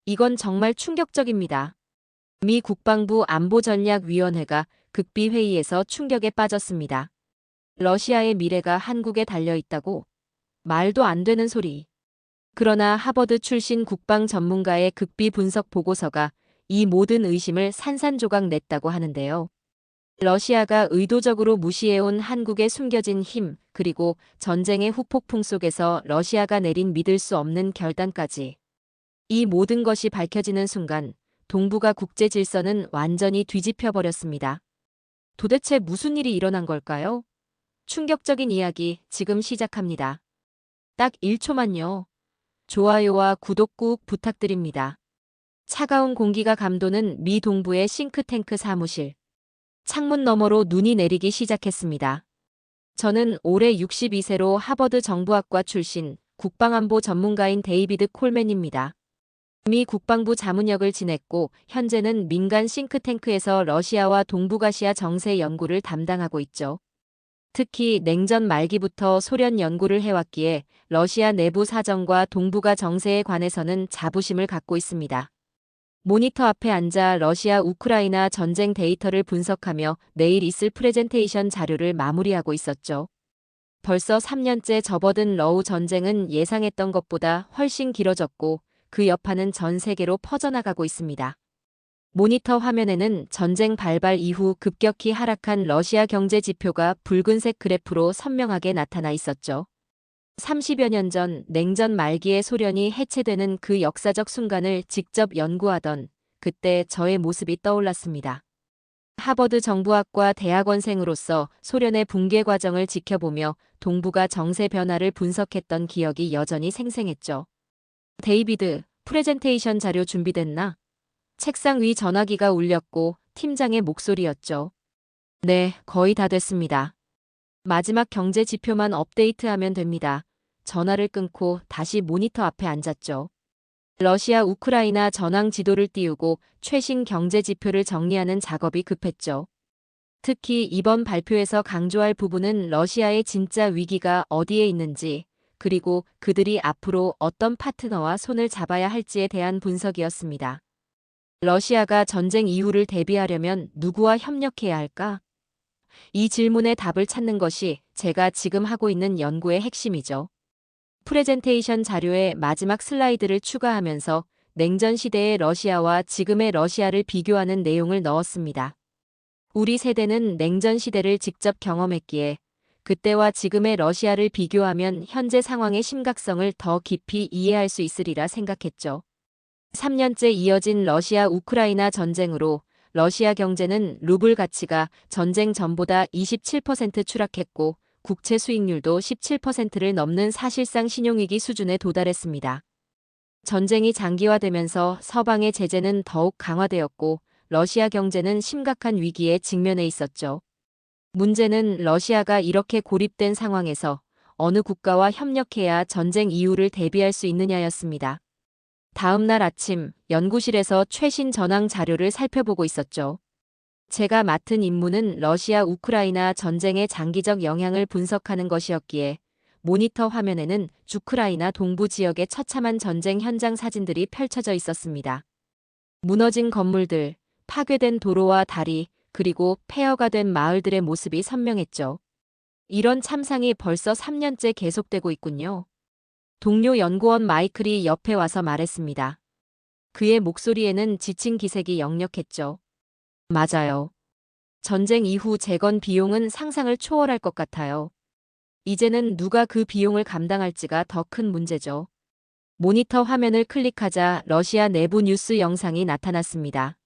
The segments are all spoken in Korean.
이건 정말 충격적입니다. 미 국방부 안보전략위원회가 극비 회의에서 충격에 빠졌습니다. 러시아의 미래가 한국에 달려 있다고? 말도 안 되는 소리. 그러나 하버드 출신 국방 전문가의 극비 분석 보고서가 이 모든 의심을 산산조각 냈다고 하는데요. 러시아가 의도적으로 무시해온 한국의 숨겨진 힘, 그리고 전쟁의 후폭풍 속에서 러시아가 내린 믿을 수 없는 결단까지. 이 모든 것이 밝혀지는 순간 동북아 국제 질서는 완전히 뒤집혀 버렸습니다. 도대체 무슨 일이 일어난 걸까요? 충격적인 이야기 지금 시작합니다. 딱 1초만요. 좋아요와 구독 꾹 부탁드립니다. 차가운 공기가 감도는 미 동부의 싱크탱크 사무실. 창문 너머로 눈이 내리기 시작했습니다. 저는 올해 62세로 하버드 정부학과 출신 국방안보 전문가인 데이비드 콜맨입니다. 미 국방부 자문역을 지냈고 현재는 민간 싱크탱크에서 러시아와 동북아시아 정세 연구를 담당하고 있죠. 특히 냉전 말기부터 소련 연구를 해왔기에 러시아 내부 사정과 동북아 정세에 관해서는 자부심을 갖고 있습니다. 모니터 앞에 앉아 러시아 우크라이나 전쟁 데이터를 분석하며 내일 있을 프레젠테이션 자료를 마무리하고 있었죠. 벌써 3년째 접어든 러우 전쟁은 예상했던 것보다 훨씬 길어졌고 그 여파는 전 세계로 퍼져나가고 있습니다. 모니터 화면에는 전쟁 발발 이후 급격히 하락한 러시아 경제 지표가 붉은색 그래프로 선명하게 나타나 있었죠. 30여 년 전 냉전 말기의 소련이 해체되는 그 역사적 순간을 직접 연구하던 그때 저의 모습이 떠올랐습니다. 하버드 정부학과 대학원생으로서 소련의 붕괴 과정을 지켜보며 동북아 정세 변화를 분석했던 기억이 여전히 생생했죠. 데이비드, 프레젠테이션 자료 준비됐나? 책상 위 전화기가 울렸고 팀장의 목소리였죠. 네, 거의 다 됐습니다. 마지막 경제 지표만 업데이트하면 됩니다. 전화를 끊고 다시 모니터 앞에 앉았죠. 러시아 우크라이나 전황 지도를 띄우고 최신 경제 지표를 정리하는 작업이 급했죠. 특히 이번 발표에서 강조할 부분은 러시아의 진짜 위기가 어디에 있는지, 그리고 그들이 앞으로 어떤 파트너와 손을 잡아야 할지에 대한 분석이었습니다. 러시아가 전쟁 이후를 대비하려면 누구와 협력해야 할까? 이 질문의 답을 찾는 것이 제가 지금 하고 있는 연구의 핵심이죠. 프레젠테이션 자료에 마지막 슬라이드를 추가하면서 냉전 시대의 러시아와 지금의 러시아를 비교하는 내용을 넣었습니다. 우리 세대는 냉전 시대를 직접 경험했기에 그때와 지금의 러시아를 비교하면 현재 상황의 심각성을 더 깊이 이해할 수 있으리라 생각했죠. 3년째 이어진 러시아 우크라이나 전쟁으로 러시아 경제는 루블 가치가 전쟁 전보다 27% 추락했고 국채 수익률도 17%를 넘는 사실상 신용위기 수준에 도달했습니다. 전쟁이 장기화되면서 서방의 제재는 더욱 강화되었고 러시아 경제는 심각한 위기에 직면해 있었죠. 문제는 러시아가 이렇게 고립된 상황에서 어느 국가와 협력해야 전쟁 이후를 대비할 수 있느냐였습니다. 다음 날 아침 연구실에서 최신 전황 자료를 살펴보고 있었죠. 제가 맡은 임무는 러시아 우크라이나 전쟁의 장기적 영향을 분석하는 것이었기에 모니터 화면에는 우크라이나 동부 지역의 처참한 전쟁 현장 사진들이 펼쳐져 있었습니다. 무너진 건물들, 파괴된 도로와 다리, 그리고 폐허가 된 마을들의 모습이 선명했죠. 이런 참상이 벌써 3년째 계속되고 있군요. 동료 연구원 마이클이 옆에 와서 말했습니다. 그의 목소리에는 지친 기색이 역력했죠. 맞아요. 전쟁 이후 재건 비용은 상상을 초월할 것 같아요. 이제는 누가 그 비용을 감당할지가 더 큰 문제죠. 모니터 화면을 클릭하자 러시아 내부 뉴스 영상이 나타났습니다.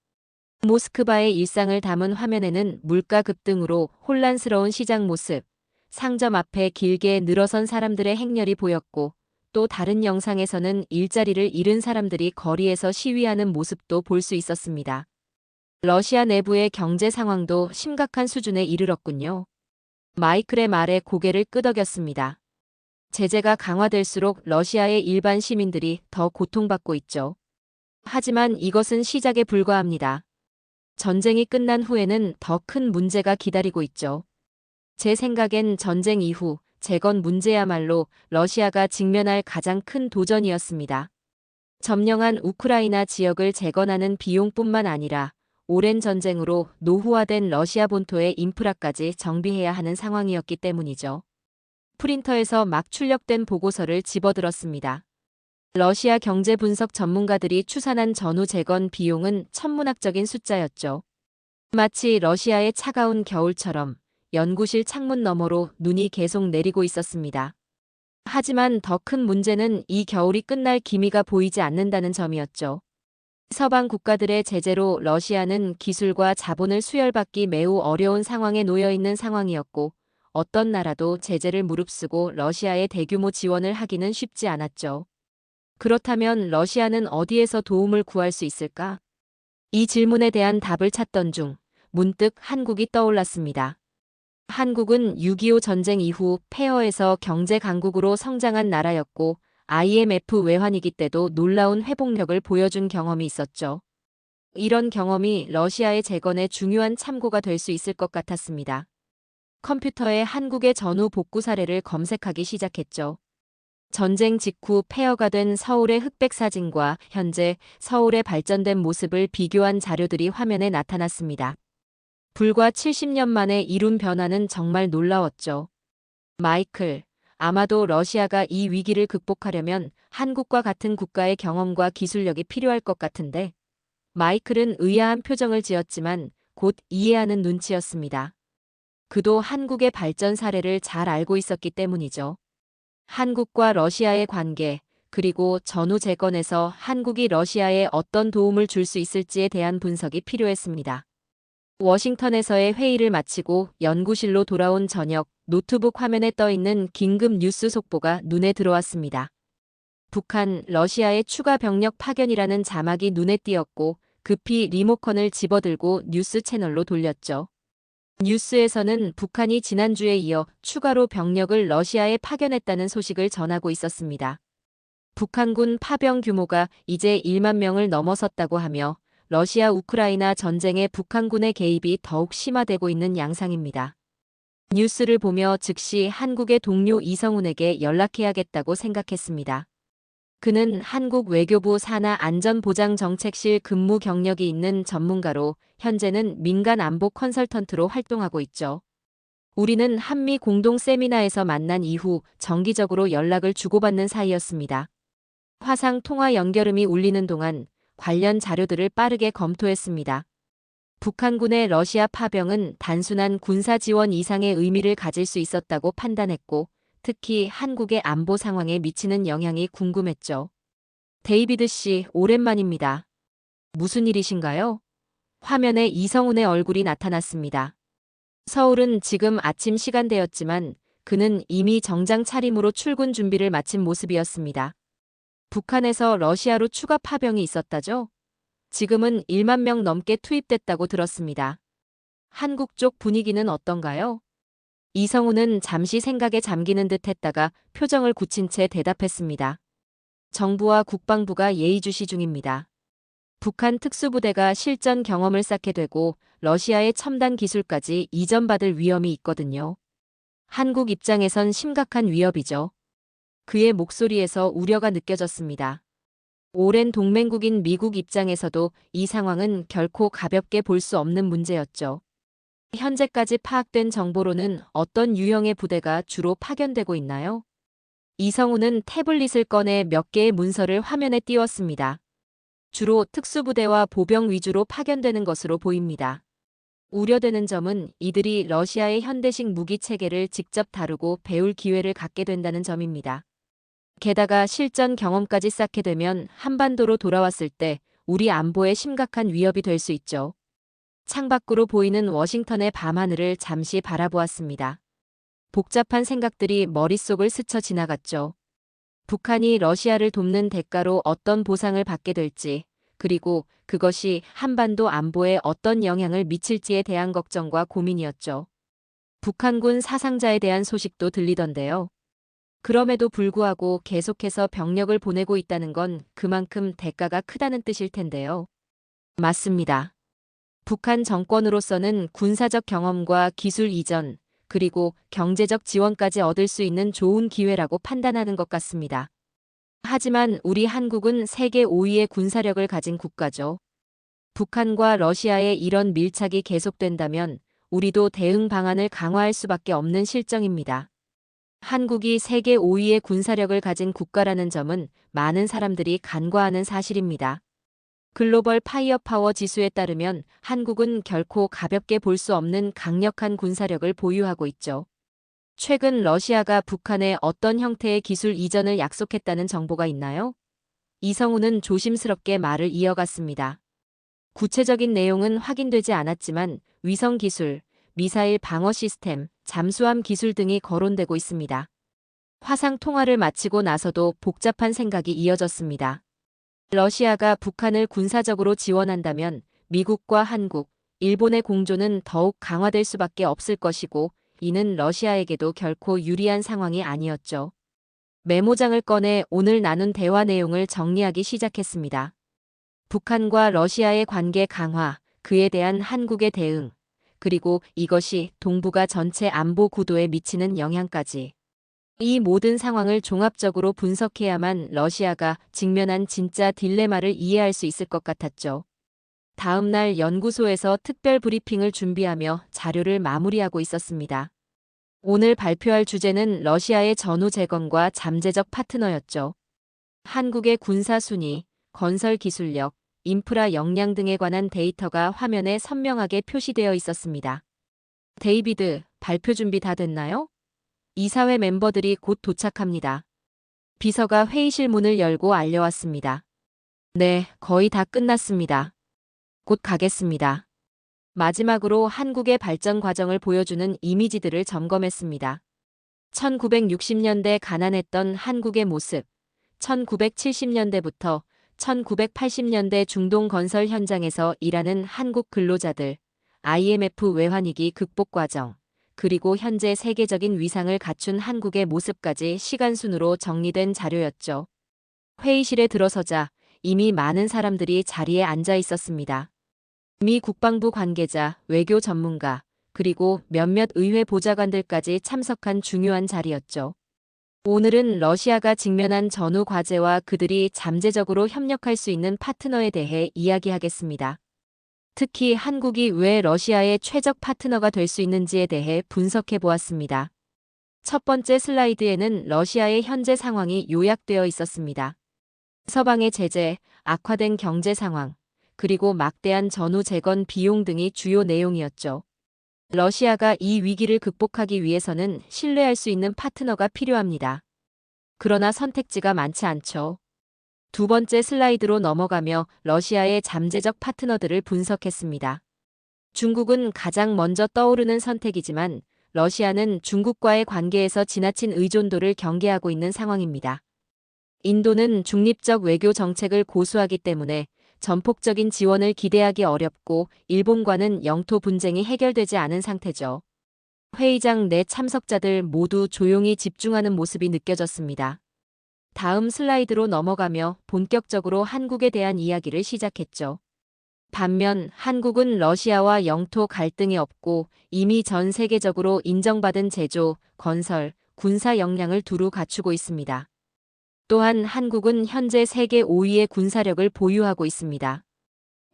모스크바의 일상을 담은 화면에는 물가 급등으로 혼란스러운 시장 모습, 상점 앞에 길게 늘어선 사람들의 행렬이 보였고 또 다른 영상에서는 일자리를 잃은 사람들이 거리에서 시위하는 모습도 볼 수 있었습니다. 러시아 내부의 경제 상황도 심각한 수준에 이르렀군요. 마이클의 말에 고개를 끄덕였습니다. 제재가 강화될수록 러시아의 일반 시민들이 더 고통받고 있죠. 하지만 이것은 시작에 불과합니다. 전쟁이 끝난 후에는 더 큰 문제가 기다리고 있죠. 제 생각엔 전쟁 이후 재건 문제야말로 러시아가 직면할 가장 큰 도전이었습니다. 점령한 우크라이나 지역을 재건하는 비용뿐만 아니라 오랜 전쟁으로 노후화된 러시아 본토의 인프라까지 정비해야 하는 상황이었기 때문이죠. 프린터에서 막 출력된 보고서를 집어들었습니다. 러시아 경제 분석 전문가들이 추산한 전후 재건 비용은 천문학적인 숫자였죠. 마치 러시아의 차가운 겨울처럼 연구실 창문 너머로 눈이 계속 내리고 있었습니다. 하지만 더 큰 문제는 이 겨울이 끝날 기미가 보이지 않는다는 점이었죠. 서방 국가들의 제재로 러시아는 기술과 자본을 수혈받기 매우 어려운 상황에 놓여 있는 상황이었고, 어떤 나라도 제재를 무릅쓰고 러시아에 대규모 지원을 하기는 쉽지 않았죠. 그렇다면 러시아는 어디에서 도움을 구할 수 있을까? 이 질문에 대한 답을 찾던 중 문득 한국이 떠올랐습니다. 한국은 6.25 전쟁 이후 폐허에서 경제 강국으로 성장한 나라였고 IMF 외환위기 때도 놀라운 회복력을 보여준 경험이 있었죠. 이런 경험이 러시아의 재건에 중요한 참고가 될 수 있을 것 같았습니다. 컴퓨터에 한국의 전후 복구 사례를 검색하기 시작했죠. 전쟁 직후 폐허가 된 서울의 흑백 사진과 현재 서울의 발전된 모습을 비교한 자료들이 화면에 나타났습니다. 불과 70년 만에 이룬 변화는 정말 놀라웠죠. 마이클, 아마도 러시아가 이 위기를 극복하려면 한국과 같은 국가의 경험과 기술력이 필요할 것 같은데, 마이클은 의아한 표정을 지었지만 곧 이해하는 눈치였습니다. 그도 한국의 발전 사례를 잘 알고 있었기 때문이죠. 한국과 러시아의 관계, 그리고 전후 재건에서 한국이 러시아에 어떤 도움을 줄 수 있을지에 대한 분석이 필요했습니다. 워싱턴에서의 회의를 마치고 연구실로 돌아온 저녁, 노트북 화면에 떠있는 긴급 뉴스 속보가 눈에 들어왔습니다. 북한, 러시아의 추가 병력 파견이라는 자막이 눈에 띄었고 급히 리모컨을 집어들고 뉴스 채널로 돌렸죠. 뉴스에서는 북한이 지난주에 이어 추가로 병력을 러시아에 파견했다는 소식을 전하고 있었습니다. 북한군 파병 규모가 이제 1만 명을 넘어섰다고 하며 러시아 우크라이나 전쟁에 북한군의 개입이 더욱 심화되고 있는 양상입니다. 뉴스를 보며 즉시 한국의 동료 이성훈에게 연락해야겠다고 생각했습니다. 그는 한국 외교부 산하 안전보장정책실 근무 경력이 있는 전문가로 현재는 민간 안보 컨설턴트로 활동하고 있죠. 우리는 한미 공동 세미나에서 만난 이후 정기적으로 연락을 주고받는 사이였습니다. 화상 통화 연결음이 울리는 동안 관련 자료들을 빠르게 검토했습니다. 북한군의 러시아 파병은 단순한 군사 지원 이상의 의미를 가질 수 있었다고 판단했고, 특히 한국의 안보 상황에 미치는 영향이 궁금했죠. 데이비드 씨, 오랜만입니다. 무슨 일이신가요? 화면에 이성훈의 얼굴이 나타났습니다. 서울은 지금 아침 시간대였지만 그는 이미 정장 차림으로 출근 준비를 마친 모습이었습니다. 북한에서 러시아로 추가 파병이 있었다죠? 지금은 1만 명 넘게 투입됐다고 들었습니다. 한국 쪽 분위기는 어떤가요? 이성훈은 잠시 생각에 잠기는 듯 했다가 표정을 굳힌 채 대답했습니다. 정부와 국방부가 예의주시 중입니다. 북한 특수부대가 실전 경험을 쌓게 되고 러시아의 첨단 기술까지 이전받을 위험이 있거든요. 한국 입장에선 심각한 위협이죠. 그의 목소리에서 우려가 느껴졌습니다. 오랜 동맹국인 미국 입장에서도 이 상황은 결코 가볍게 볼 수 없는 문제였죠. 현재까지 파악된 정보로는 어떤 유형의 부대가 주로 파견되고 있나요? 이성훈은 태블릿을 꺼내 몇 개의 문서를 화면에 띄웠습니다. 주로 특수부대와 보병 위주로 파견되는 것으로 보입니다. 우려되는 점은 이들이 러시아의 현대식 무기 체계를 직접 다루고 배울 기회를 갖게 된다는 점입니다. 게다가 실전 경험까지 쌓게 되면 한반도로 돌아왔을 때 우리 안보에 심각한 위협이 될 수 있죠. 창밖으로 보이는 워싱턴의 밤하늘을 잠시 바라보았습니다. 복잡한 생각들이 머릿속을 스쳐 지나갔죠. 북한이 러시아를 돕는 대가로 어떤 보상을 받게 될지, 그리고 그것이 한반도 안보에 어떤 영향을 미칠지에 대한 걱정과 고민이었죠. 북한군 사상자에 대한 소식도 들리던데요. 그럼에도 불구하고 계속해서 병력을 보내고 있다는 건 그만큼 대가가 크다는 뜻일 텐데요. 맞습니다. 북한 정권으로서는 군사적 경험과 기술 이전, 그리고 경제적 지원까지 얻을 수 있는 좋은 기회라고 판단하는 것 같습니다. 하지만 우리 한국은 세계 5위의 군사력을 가진 국가죠. 북한과 러시아의 이런 밀착이 계속된다면 우리도 대응 방안을 강화할 수밖에 없는 실정입니다. 한국이 세계 5위의 군사력을 가진 국가라는 점은 많은 사람들이 간과하는 사실입니다. 글로벌 파이어파워 지수에 따르면 한국은 결코 가볍게 볼 수 없는 강력한 군사력을 보유하고 있죠. 최근 러시아가 북한에 어떤 형태의 기술 이전을 약속했다는 정보가 있나요? 이성우는 조심스럽게 말을 이어갔습니다. 구체적인 내용은 확인되지 않았지만 위성 기술, 미사일 방어 시스템, 잠수함 기술 등이 거론되고 있습니다. 화상 통화를 마치고 나서도 복잡한 생각이 이어졌습니다. 러시아가 북한을 군사적으로 지원한다면 미국과 한국, 일본의 공조는 더욱 강화될 수밖에 없을 것이고 이는 러시아에게도 결코 유리한 상황이 아니었죠. 메모장을 꺼내 오늘 나눈 대화 내용을 정리하기 시작했습니다. 북한과 러시아의 관계 강화, 그에 대한 한국의 대응, 그리고 이것이 동북아 전체 안보 구도에 미치는 영향까지. 이 모든 상황을 종합적으로 분석해야만 러시아가 직면한 진짜 딜레마를 이해할 수 있을 것 같았죠. 다음 날 연구소에서 특별 브리핑을 준비하며 자료를 마무리하고 있었습니다. 오늘 발표할 주제는 러시아의 전후 재건과 잠재적 파트너였죠. 한국의 군사 순위, 건설 기술력, 인프라 역량 등에 관한 데이터가 화면에 선명하게 표시되어 있었습니다. 데이비드, 발표 준비 다 됐나요? 이사회 멤버들이 곧 도착합니다. 비서가 회의실 문을 열고 알려왔습니다. 네, 거의 다 끝났습니다. 곧 가겠습니다. 마지막으로 한국의 발전 과정을 보여주는 이미지들을 점검했습니다. 1960년대 가난했던 한국의 모습, 1970년대부터 1980년대 중동 건설 현장에서 일하는 한국 근로자들, IMF 외환위기 극복 과정, 그리고 현재 세계적인 위상을 갖춘 한국의 모습까지 시간순으로 정리된 자료였죠. 회의실에 들어서자 이미 많은 사람들이 자리에 앉아 있었습니다. 미 국방부 관계자, 외교 전문가, 그리고 몇몇 의회 보좌관들까지 참석한 중요한 자리였죠. 오늘은 러시아가 직면한 전후 과제와 그들이 잠재적으로 협력할 수 있는 파트너에 대해 이야기하겠습니다. 특히 한국이 왜 러시아의 최적 파트너가 될 수 있는지에 대해 분석해 보았습니다. 첫 번째 슬라이드에는 러시아의 현재 상황이 요약되어 있었습니다. 서방의 제재, 악화된 경제 상황, 그리고 막대한 전후 재건 비용 등이 주요 내용이었죠. 러시아가 이 위기를 극복하기 위해서는 신뢰할 수 있는 파트너가 필요합니다. 그러나 선택지가 많지 않죠. 두 번째 슬라이드로 넘어가며 러시아의 잠재적 파트너들을 분석했습니다. 중국은 가장 먼저 떠오르는 선택이지만 러시아는 중국과의 관계에서 지나친 의존도를 경계하고 있는 상황입니다. 인도는 중립적 외교 정책을 고수하기 때문에 전폭적인 지원을 기대하기 어렵고 일본과는 영토 분쟁이 해결되지 않은 상태죠. 회의장 내 참석자들 모두 조용히 집중하는 모습이 느껴졌습니다. 다음 슬라이드로 넘어가며 본격적으로 한국에 대한 이야기를 시작했죠. 반면 한국은 러시아와 영토 갈등이 없고 이미 전 세계적으로 인정받은 제조, 건설, 군사 역량을 두루 갖추고 있습니다. 또한 한국은 현재 세계 5위의 군사력을 보유하고 있습니다.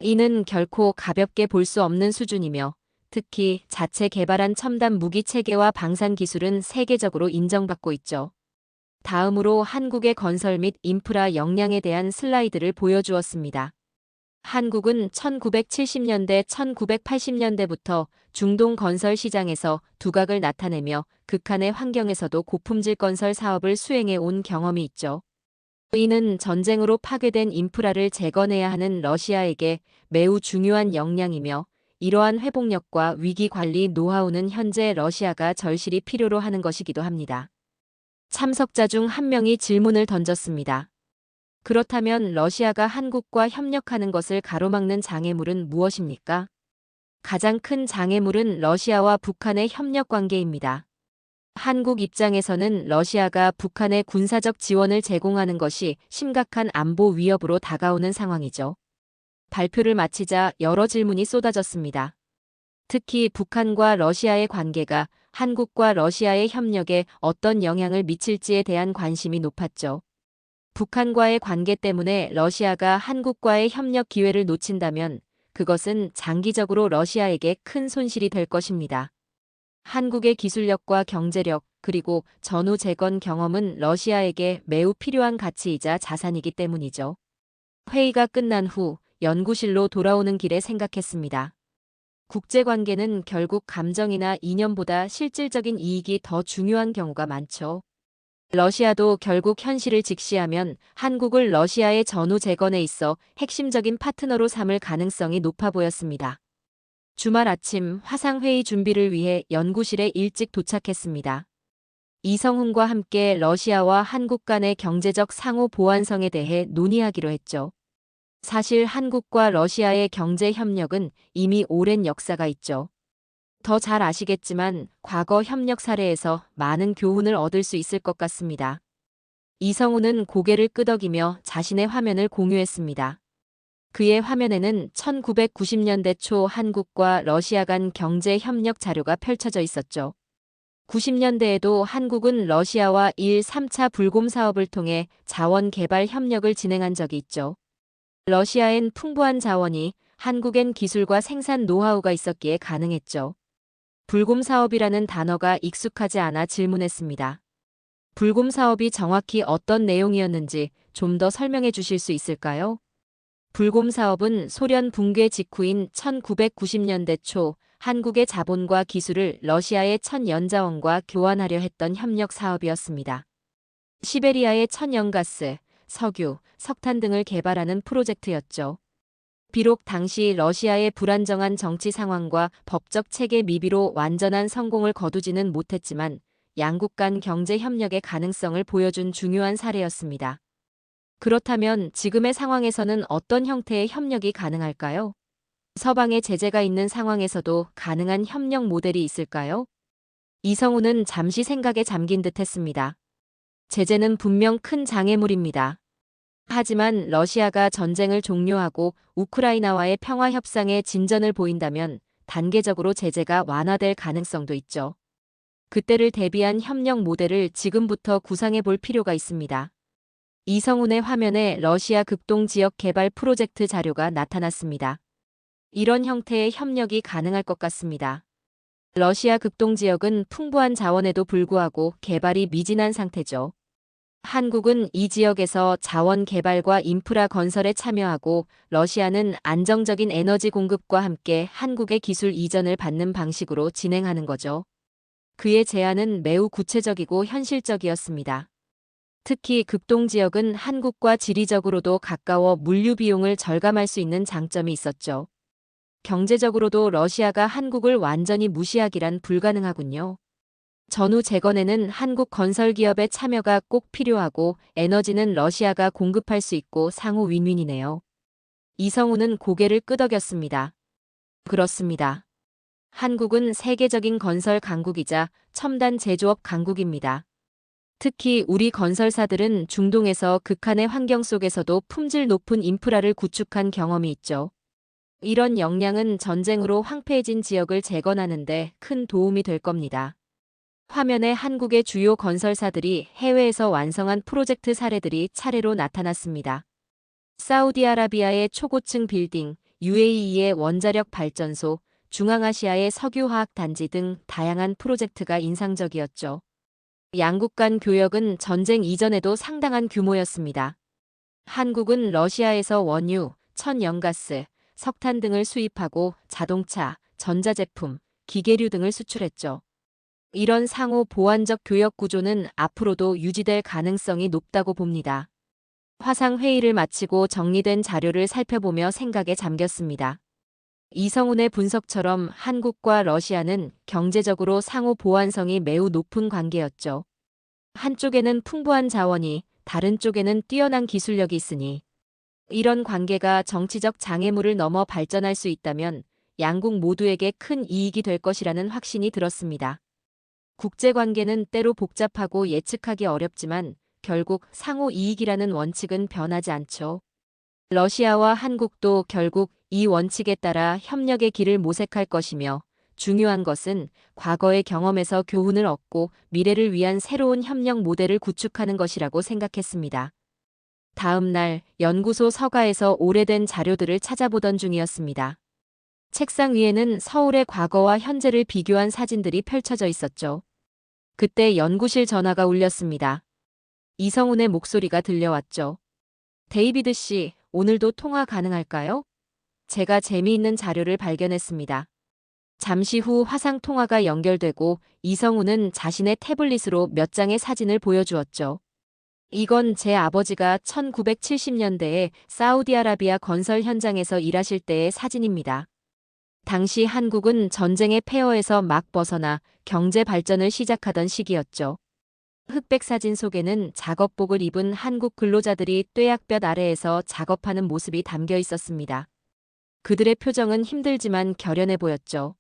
이는 결코 가볍게 볼 수 없는 수준이며 특히 자체 개발한 첨단 무기 체계와 방산 기술은 세계적으로 인정받고 있죠. 다음으로 한국의 건설 및 인프라 역량에 대한 슬라이드를 보여주었습니다. 한국은 1970년대, 1980년대부터 중동 건설 시장에서 두각을 나타내며 극한의 환경에서도 고품질 건설 사업을 수행해 온 경험이 있죠. 이는 전쟁으로 파괴된 인프라를 재건해야 하는 러시아에게 매우 중요한 역량이며 이러한 회복력과 위기 관리 노하우는 현재 러시아가 절실히 필요로 하는 것이기도 합니다. 참석자 중 한 명이 질문을 던졌습니다. 그렇다면 러시아가 한국과 협력하는 것을 가로막는 장애물은 무엇입니까? 가장 큰 장애물은 러시아와 북한의 협력 관계입니다. 한국 입장에서는 러시아가 북한에 군사적 지원을 제공하는 것이 심각한 안보 위협으로 다가오는 상황이죠. 발표를 마치자 여러 질문이 쏟아졌습니다. 특히 북한과 러시아의 관계가 한국과 러시아의 협력에 어떤 영향을 미칠지에 대한 관심이 높았죠. 북한과의 관계 때문에 러시아가 한국과의 협력 기회를 놓친다면 그것은 장기적으로 러시아에게 큰 손실이 될 것입니다. 한국의 기술력과 경제력, 그리고 전후 재건 경험은 러시아에게 매우 필요한 가치이자 자산이기 때문이죠. 회의가 끝난 후 연구실로 돌아오는 길에 생각했습니다. 국제관계는 결국 감정이나 이념보다 실질적인 이익이 더 중요한 경우가 많죠. 러시아도 결국 현실을 직시하면 한국을 러시아의 전후 재건에 있어 핵심적인 파트너로 삼을 가능성이 높아 보였습니다. 주말 아침 화상회의 준비를 위해 연구실에 일찍 도착했습니다. 이성훈과 함께 러시아와 한국 간의 경제적 상호 보완성에 대해 논의하기로 했죠. 사실 한국과 러시아의 경제 협력은 이미 오랜 역사가 있죠. 더 잘 아시겠지만 과거 협력 사례에서 많은 교훈을 얻을 수 있을 것 같습니다. 이성훈은 고개를 끄덕이며 자신의 화면을 공유했습니다. 그의 화면에는 1990년대 초 한국과 러시아 간 경제 협력 자료가 펼쳐져 있었죠. 90년대에도 한국은 러시아와 3차 불곰 사업을 통해 자원 개발 협력을 진행한 적이 있죠. 러시아엔 풍부한 자원이, 한국엔 기술과 생산 노하우가 있었기에 가능했죠. 불곰 사업이라는 단어가 익숙하지 않아 질문했습니다. 불곰 사업이 정확히 어떤 내용이었는지 좀 더 설명해 주실 수 있을까요? 불곰 사업은 소련 붕괴 직후인 1990년대 초 한국의 자본과 기술을 러시아의 천연자원과 교환하려 했던 협력 사업이었습니다. 시베리아의 천연가스, 석유, 석탄 등을 개발하는 프로젝트였죠. 비록 당시 러시아의 불안정한 정치 상황과 법적 체계 미비로 완전한 성공을 거두지는 못했지만 양국 간 경제 협력의 가능성을 보여준 중요한 사례였습니다. 그렇다면 지금의 상황에서는 어떤 형태의 협력이 가능할까요? 서방의 제재가 있는 상황에서도 가능한 협력 모델이 있을까요? 이성훈은 잠시 생각에 잠긴 듯 했습니다. 제재는 분명 큰 장애물입니다. 하지만 러시아가 전쟁을 종료하고 우크라이나와의 평화 협상에 진전을 보인다면 단계적으로 제재가 완화될 가능성도 있죠. 그때를 대비한 협력 모델을 지금부터 구상해 볼 필요가 있습니다. 이성훈의 화면에 러시아 극동 지역 개발 프로젝트 자료가 나타났습니다. 이런 형태의 협력이 가능할 것 같습니다. 러시아 극동 지역은 풍부한 자원에도 불구하고 개발이 미진한 상태죠. 한국은 이 지역에서 자원 개발과 인프라 건설에 참여하고 러시아는 안정적인 에너지 공급과 함께 한국의 기술 이전을 받는 방식으로 진행하는 거죠. 그의 제안은 매우 구체적이고 현실적이었습니다. 특히 극동 지역은 한국과 지리적으로도 가까워 물류 비용을 절감할 수 있는 장점이 있었죠. 경제적으로도 러시아가 한국을 완전히 무시하기란 불가능하군요. 전후 재건에는 한국 건설기업의 참여가 꼭 필요하고 에너지는 러시아가 공급할 수 있고 상호 윈윈이네요. 이성훈은 고개를 끄덕였습니다. 그렇습니다. 한국은 세계적인 건설 강국이자 첨단 제조업 강국입니다. 특히 우리 건설사들은 중동에서 극한의 환경 속에서도 품질 높은 인프라를 구축한 경험이 있죠. 이런 역량은 전쟁으로 황폐해진 지역을 재건하는 데 큰 도움이 될 겁니다. 화면에 한국의 주요 건설사들이 해외에서 완성한 프로젝트 사례들이 차례로 나타났습니다. 사우디아라비아의 초고층 빌딩, UAE의 원자력 발전소, 중앙아시아의 석유화학 단지 등 다양한 프로젝트가 인상적이었죠. 양국 간 교역은 전쟁 이전에도 상당한 규모였습니다. 한국은 러시아에서 원유, 천연가스, 석탄 등을 수입하고 자동차, 전자제품, 기계류 등을 수출했죠. 이런 상호 보완적 교역 구조는 앞으로도 유지될 가능성이 높다고 봅니다. 화상 회의를 마치고 정리된 자료를 살펴보며 생각에 잠겼습니다. 이성훈의 분석처럼 한국과 러시아는 경제적으로 상호 보완성이 매우 높은 관계였죠. 한쪽에는 풍부한 자원이, 다른 쪽에는 뛰어난 기술력이 있으니 이런 관계가 정치적 장애물을 넘어 발전할 수 있다면 양국 모두에게 큰 이익이 될 것이라는 확신이 들었습니다. 국제관계는 때로 복잡하고 예측하기 어렵지만 결국 상호 이익이라는 원칙은 변하지 않죠. 러시아와 한국도 결국 이 원칙에 따라 협력의 길을 모색할 것이며 중요한 것은 과거의 경험에서 교훈을 얻고 미래를 위한 새로운 협력 모델을 구축하는 것이라고 생각했습니다. 다음 날 연구소 서가에서 오래된 자료들을 찾아보던 중이었습니다. 책상 위에는 서울의 과거와 현재를 비교한 사진들이 펼쳐져 있었죠. 그때 연구실 전화가 울렸습니다. 이성훈의 목소리가 들려왔죠. 데이비드 씨, 오늘도 통화 가능할까요? 제가 재미있는 자료를 발견했습니다. 잠시 후 화상 통화가 연결되고 이성훈은 자신의 태블릿으로 몇 장의 사진을 보여주었죠. 이건 제 아버지가 1970년대에 사우디아라비아 건설 현장에서 일하실 때의 사진입니다. 당시 한국은 전쟁의 폐허에서 막 벗어나 경제 발전을 시작하던 시기였죠. 흑백 사진 속에는 작업복을 입은 한국 근로자들이 뙤약볕 아래에서 작업하는 모습이 담겨 있었습니다. 그들의 표정은 힘들지만 결연해 보였죠.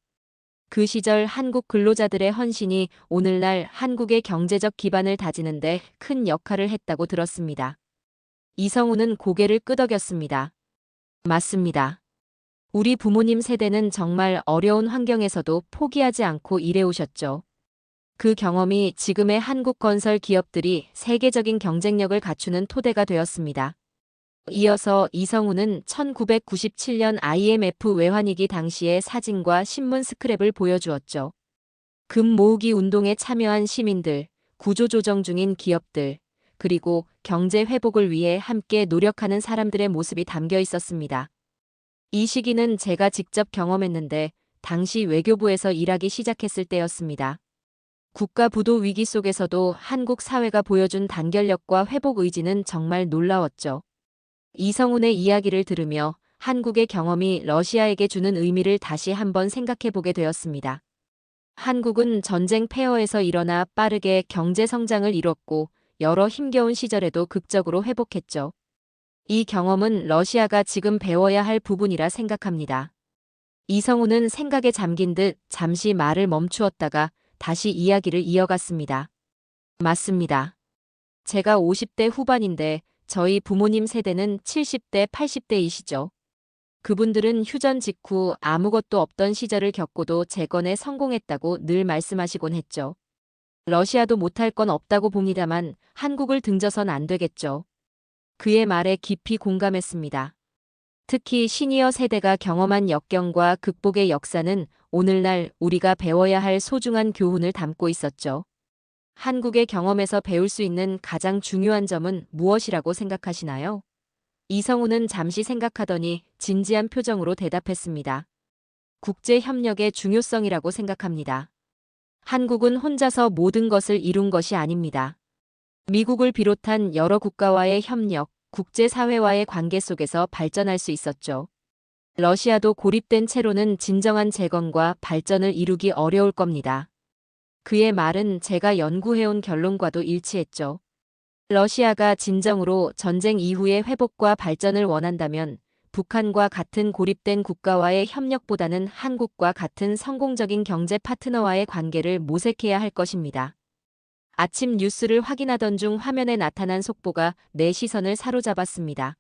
그 시절 한국 근로자들의 헌신이 오늘날 한국의 경제적 기반을 다지는데 큰 역할을 했다고 들었습니다. 이성훈은 고개를 끄덕였습니다. 맞습니다. 우리 부모님 세대는 정말 어려운 환경에서도 포기하지 않고 일해오셨죠. 그 경험이 지금의 한국 건설 기업들이 세계적인 경쟁력을 갖추는 토대가 되었습니다. 이어서 이성훈은 1997년 IMF 외환위기 당시의 사진과 신문 스크랩을 보여주었죠. 금 모으기 운동에 참여한 시민들, 구조조정 중인 기업들, 그리고 경제 회복을 위해 함께 노력하는 사람들의 모습이 담겨 있었습니다. 이 시기는 제가 직접 경험했는데 당시 외교부에서 일하기 시작했을 때였습니다. 국가 부도 위기 속에서도 한국 사회가 보여준 단결력과 회복 의지는 정말 놀라웠죠. 이성훈의 이야기를 들으며 한국의 경험이 러시아에게 주는 의미를 다시 한번 생각해 보게 되었습니다. 한국은 전쟁 폐허에서 일어나 빠르게 경제 성장을 이뤘고 여러 힘겨운 시절에도 극적으로 회복했죠. 이 경험은 러시아가 지금 배워야 할 부분이라 생각합니다. 이성훈은 생각에 잠긴 듯 잠시 말을 멈추었다가 다시 이야기를 이어갔습니다. 맞습니다. 제가 50대 후반인데 저희 부모님 세대는 70대, 80대이시죠. 그분들은 휴전 직후 아무것도 없던 시절을 겪고도 재건에 성공했다고 늘 말씀하시곤 했죠. 러시아도 못할 건 없다고 봅니다만 한국을 등져선 안 되겠죠. 그의 말에 깊이 공감했습니다. 특히 시니어 세대가 경험한 역경과 극복의 역사는 오늘날 우리가 배워야 할 소중한 교훈을 담고 있었죠. 한국의 경험에서 배울 수 있는 가장 중요한 점은 무엇이라고 생각하시나요? 이성훈은 잠시 생각하더니 진지한 표정으로 대답했습니다. 국제협력의 중요성이라고 생각합니다. 한국은 혼자서 모든 것을 이룬 것이 아닙니다. 미국을 비롯한 여러 국가와의 협력, 국제사회와의 관계 속에서 발전할 수 있었죠. 러시아도 고립된 채로는 진정한 재건과 발전을 이루기 어려울 겁니다. 그의 말은 제가 연구해온 결론과도 일치했죠. 러시아가 진정으로 전쟁 이후의 회복과 발전을 원한다면 북한과 같은 고립된 국가와의 협력보다는 한국과 같은 성공적인 경제 파트너와의 관계를 모색해야 할 것입니다. 아침 뉴스를 확인하던 중 화면에 나타난 속보가 내 시선을 사로잡았습니다.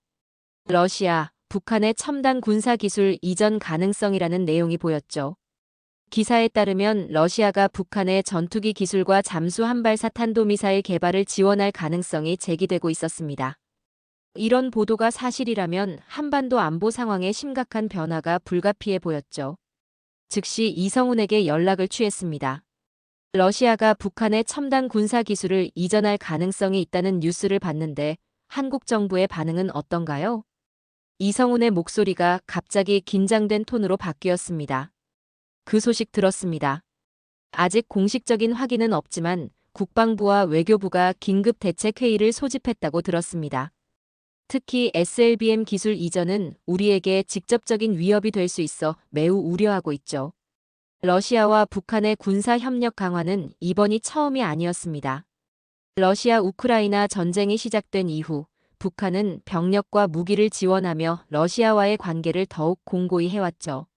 러시아, 북한의 첨단 군사기술 이전 가능성이라는 내용이 보였죠. 기사에 따르면 러시아가 북한의 전투기 기술과 잠수함발사 탄도미사일 개발을 지원할 가능성이 제기되고 있었습니다. 이런 보도가 사실이라면 한반도 안보 상황에 심각한 변화가 불가피해 보였죠. 즉시 이성훈에게 연락을 취했습니다. 러시아가 북한의 첨단 군사 기술을 이전할 가능성이 있다는 뉴스를 봤는데 한국 정부의 반응은 어떤가요? 이성훈의 목소리가 갑자기 긴장된 톤으로 바뀌었습니다. 그 소식 들었습니다. 아직 공식적인 확인은 없지만 국방부와 외교부가 긴급 대책회의를 소집했다고 들었습니다. 특히 SLBM 기술 이전은 우리에게 직접적인 위협이 될 수 있어 매우 우려하고 있죠. 러시아와 북한의 군사 협력 강화는 이번이 처음이 아니었습니다. 러시아 우크라이나 전쟁이 시작된 이후 북한은 병력과 무기를 지원하며 러시아와의 관계를 더욱 공고히 해왔죠.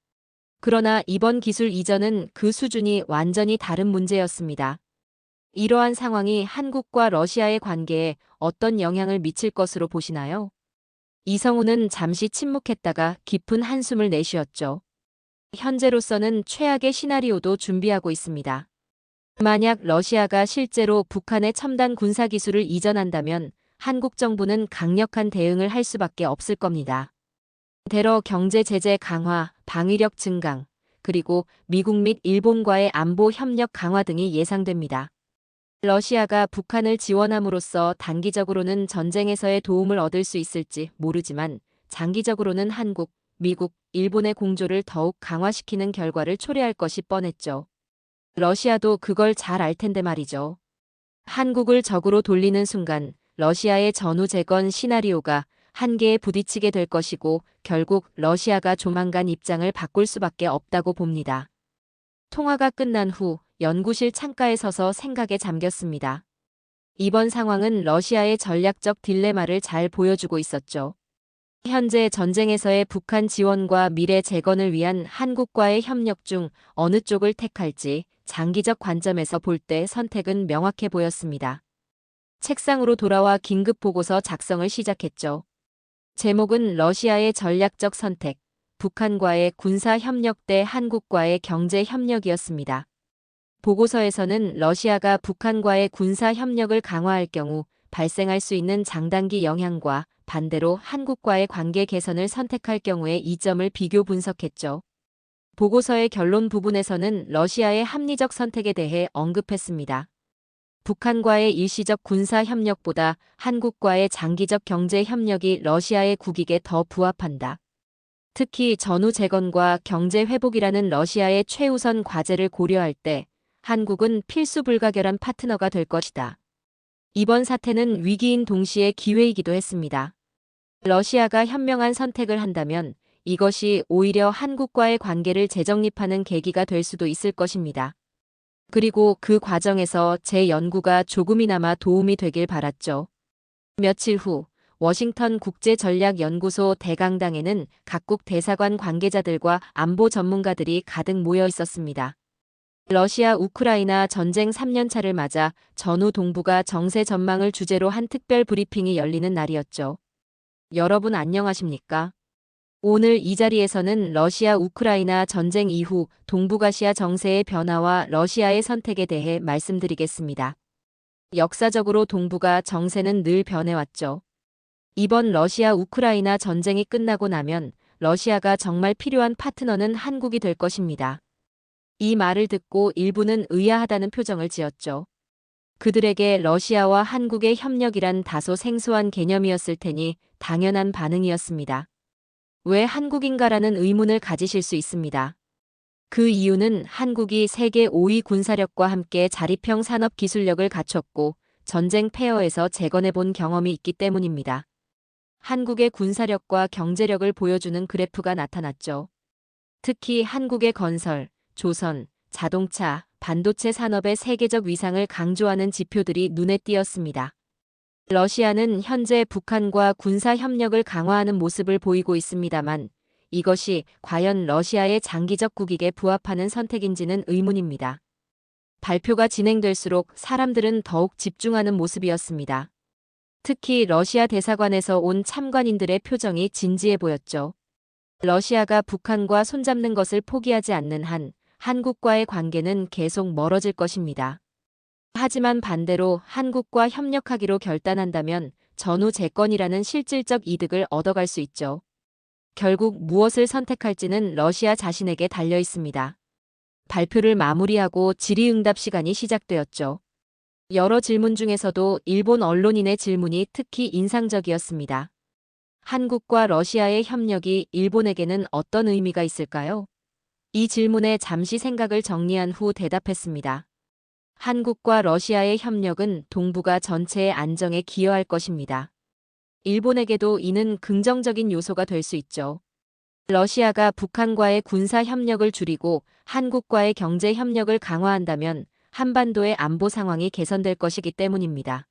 그러나 이번 기술 이전은 그 수준이 완전히 다른 문제였습니다. 이러한 상황이 한국과 러시아의 관계에 어떤 영향을 미칠 것으로 보시나요? 이성훈은 잠시 침묵했다가 깊은 한숨을 내쉬었죠. 현재로서는 최악의 시나리오도 준비하고 있습니다. 만약 러시아가 실제로 북한의 첨단 군사기술을 이전한다면 한국 정부는 강력한 대응을 할 수밖에 없을 겁니다. 대러 경제 제재 강화, 방위력 증강, 그리고 미국 및 일본과의 안보 협력 강화 등이 예상됩니다. 러시아가 북한을 지원함으로써 단기적으로는 전쟁에서의 도움을 얻을 수 있을지 모르지만 장기적으로는 한국, 미국, 일본의 공조를 더욱 강화시키는 결과를 초래할 것이 뻔했죠. 러시아도 그걸 잘 알 텐데 말이죠. 한국을 적으로 돌리는 순간 러시아의 전후 재건 시나리오가 한계에 부딪히게 될 것이고 결국 러시아가 조만간 입장을 바꿀 수밖에 없다고 봅니다. 통화가 끝난 후 연구실 창가에 서서 생각에 잠겼습니다. 이번 상황은 러시아의 전략적 딜레마를 잘 보여주고 있었죠. 현재 전쟁에서의 북한 지원과 미래 재건을 위한 한국과의 협력 중 어느 쪽을 택할지 장기적 관점에서 볼 때 선택은 명확해 보였습니다. 책상으로 돌아와 긴급 보고서 작성을 시작했죠. 제목은 러시아의 전략적 선택, 북한과의 군사 협력 대 한국과의 경제 협력이었습니다. 보고서에서는 러시아가 북한과의 군사 협력을 강화할 경우 발생할 수 있는 장단기 영향과 반대로 한국과의 관계 개선을 선택할 경우의 이점을 비교 분석했죠. 보고서의 결론 부분에서는 러시아의 합리적 선택에 대해 언급했습니다. 북한과의 일시적 군사 협력보다 한국과의 장기적 경제 협력이 러시아의 국익에 더 부합한다. 특히 전후 재건과 경제 회복이라는 러시아의 최우선 과제를 고려할 때 한국은 필수 불가결한 파트너가 될 것이다. 이번 사태는 위기인 동시에 기회이기도 했습니다. 러시아가 현명한 선택을 한다면 이것이 오히려 한국과의 관계를 재정립하는 계기가 될 수도 있을 것입니다. 그리고 그 과정에서 제 연구가 조금이나마 도움이 되길 바랐죠. 며칠 후 워싱턴 국제전략연구소 대강당에는 각국 대사관 관계자들과 안보 전문가들이 가득 모여 있었습니다. 러시아 우크라이나 전쟁 3년차를 맞아 전후 동북아 정세 전망을 주제로 한 특별 브리핑이 열리는 날이었죠. 여러분 안녕하십니까? 오늘 이 자리에서는 러시아 우크라이나 전쟁 이후 동북아시아 정세의 변화와 러시아의 선택에 대해 말씀드리겠습니다. 역사적으로 동북아 정세는 늘 변해왔죠. 이번 러시아 우크라이나 전쟁이 끝나고 나면 러시아가 정말 필요한 파트너는 한국이 될 것입니다. 이 말을 듣고 일부는 의아하다는 표정을 지었죠. 그들에게 러시아와 한국의 협력이란 다소 생소한 개념이었을 테니 당연한 반응이었습니다. 왜 한국인가라는 의문을 가지실 수 있습니다. 그 이유는 한국이 세계 5위 군사력과 함께 자립형 산업 기술력을 갖췄고 전쟁 폐허에서 재건해본 경험이 있기 때문입니다. 한국의 군사력과 경제력을 보여주는 그래프가 나타났죠. 특히 한국의 건설, 조선, 자동차, 반도체 산업의 세계적 위상을 강조하는 지표들이 눈에 띄었습니다. 러시아는 현재 북한과 군사 협력을 강화하는 모습을 보이고 있습니다만 이것이 과연 러시아의 장기적 국익에 부합하는 선택인지는 의문입니다. 발표가 진행될수록 사람들은 더욱 집중하는 모습이었습니다. 특히 러시아 대사관에서 온 참관인들의 표정이 진지해 보였죠. 러시아가 북한과 손잡는 것을 포기하지 않는 한 한국과의 관계는 계속 멀어질 것입니다. 하지만 반대로 한국과 협력하기로 결단한다면 전후 재건이라는 실질적 이득을 얻어갈 수 있죠. 결국 무엇을 선택할지는 러시아 자신에게 달려 있습니다. 발표를 마무리하고 질의응답 시간이 시작되었죠. 여러 질문 중에서도 일본 언론인의 질문이 특히 인상적이었습니다. 한국과 러시아의 협력이 일본에게는 어떤 의미가 있을까요? 이 질문에 잠시 생각을 정리한 후 대답했습니다. 한국과 러시아의 협력은 동북아 전체의 안정에 기여할 것입니다. 일본에게도 이는 긍정적인 요소가 될 수 있죠. 러시아가 북한과의 군사 협력을 줄이고 한국과의 경제 협력을 강화한다면 한반도의 안보 상황이 개선될 것이기 때문입니다.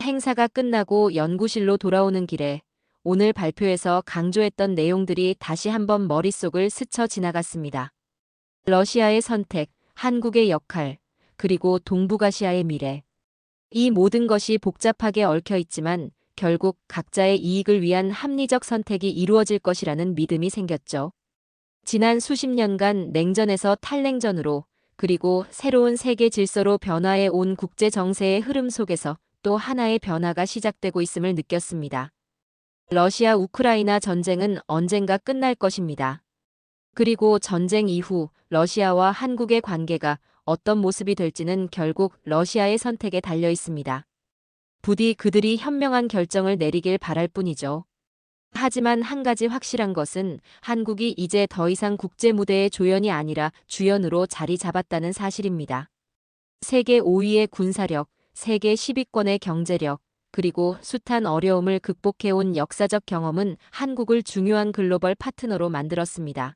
행사가 끝나고 연구실로 돌아오는 길에 오늘 발표에서 강조했던 내용들이 다시 한번 머릿속을 스쳐 지나갔습니다. 러시아의 선택, 한국의 역할, 그리고 동북아시아의 미래. 이 모든 것이 복잡하게 얽혀 있지만 결국 각자의 이익을 위한 합리적 선택이 이루어질 것이라는 믿음이 생겼죠. 지난 수십 년간 냉전에서 탈냉전으로 그리고 새로운 세계 질서로 변화해 온 국제 정세의 흐름 속에서 또 하나의 변화가 시작되고 있음을 느꼈습니다. 러시아 우크라이나 전쟁은 언젠가 끝날 것입니다. 그리고 전쟁 이후 러시아와 한국의 관계가 어떤 모습이 될지는 결국 러시아의 선택에 달려 있습니다. 부디 그들이 현명한 결정을 내리길 바랄 뿐이죠. 하지만 한 가지 확실한 것은 한국이 이제 더 이상 국제 무대의 조연이 아니라 주연으로 자리 잡았다는 사실입니다. 세계 5위의 군사력, 세계 10위권의 경제력, 그리고 숱한 어려움을 극복해온 역사적 경험은 한국을 중요한 글로벌 파트너로 만들었습니다.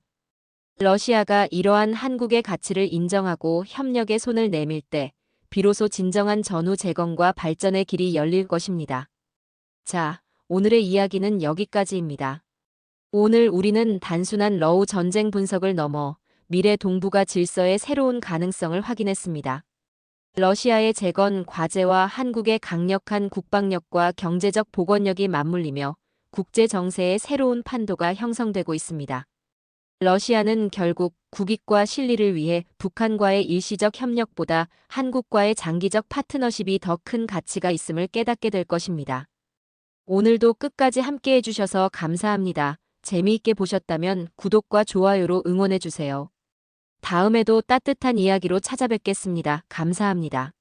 러시아가 이러한 한국의 가치를 인정하고 협력에 손을 내밀 때 비로소 진정한 전후 재건과 발전의 길이 열릴 것입니다. 자, 오늘의 이야기는 여기까지입니다. 오늘 우리는 단순한 러우 전쟁 분석을 넘어 미래 동북아 질서의 새로운 가능성을 확인했습니다. 러시아의 재건 과제와 한국의 강력한 국방력과 경제적 복원력이 맞물리며 국제 정세의 새로운 판도가 형성되고 있습니다. 러시아는 결국 국익과 실리를 위해 북한과의 일시적 협력보다 한국과의 장기적 파트너십이 더 큰 가치가 있음을 깨닫게 될 것입니다. 오늘도 끝까지 함께 해주셔서 감사합니다. 재미있게 보셨다면 구독과 좋아요로 응원해주세요. 다음에도 따뜻한 이야기로 찾아뵙겠습니다. 감사합니다.